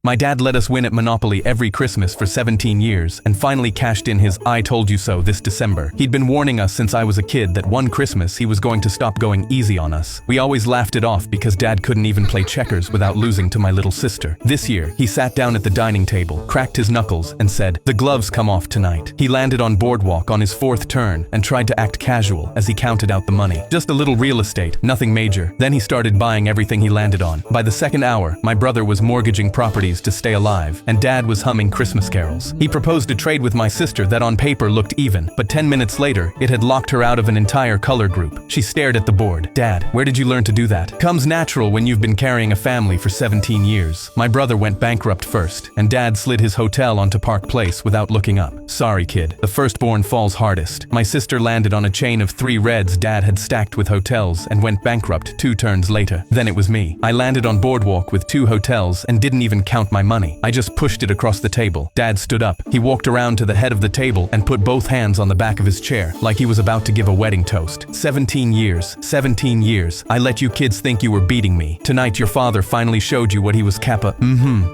My dad let us win at Monopoly every Christmas for 17 years and finally cashed in his "I told you so" this December. He'd been warning us since I was a kid that one Christmas he was going to stop going easy on us. We always laughed it off because Dad couldn't even play checkers without losing to my little sister. This year, he sat down at the dining table, cracked his knuckles, and said, "The gloves come off tonight." He landed on boardwalk on his fourth turn and tried to act casual as he counted out the money. Just a little real estate, nothing major. Then he started buying everything he landed on. By the second hour, my brother was mortgaging properties to stay alive, and Dad was humming Christmas carols. He proposed a trade with my sister that on paper looked even, but 10 minutes later, it had locked her out of an entire color group. She stared at the board. "Dad, where did you learn to do that?" Comes natural when you've been carrying a family for 17 years. My brother went bankrupt first, and Dad slid his hotel onto Park Place without looking up. Sorry, kid. The firstborn falls hardest. My sister landed on a chain of 3 reds Dad had stacked with hotels and went bankrupt 2 turns later. Then it was me. I landed on boardwalk with 2 hotels and didn't even count my money. I just pushed it across the table. Dad stood up. He walked around to the head of the table and put both hands on the back of his chair, like he was about to give a wedding toast. 17 years. 17 years. I let you kids think you were beating me. Tonight your father finally showed you what he was kappa.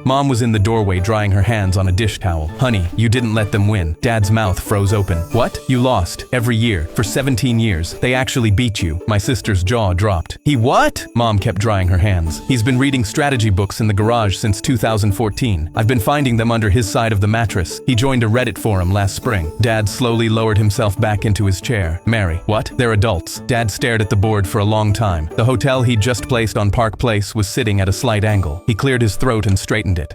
Mom was in the doorway drying her hands on a dish towel. "Honey, you didn't let them win." Dad's mouth froze open. "What? You lost. Every year. For 17 years. They actually beat you." My sister's jaw dropped. "He what?" Mom kept drying her hands. "He's been reading strategy books in the garage since 2014. I've been finding them under his side of the mattress. He joined a Reddit forum last spring." Dad slowly lowered himself back into his chair. "Mary, what? They're adults." Dad stared at the board for a long time. The hotel he'd just placed on Park Place was sitting at a slight angle. He cleared his throat and straightened it.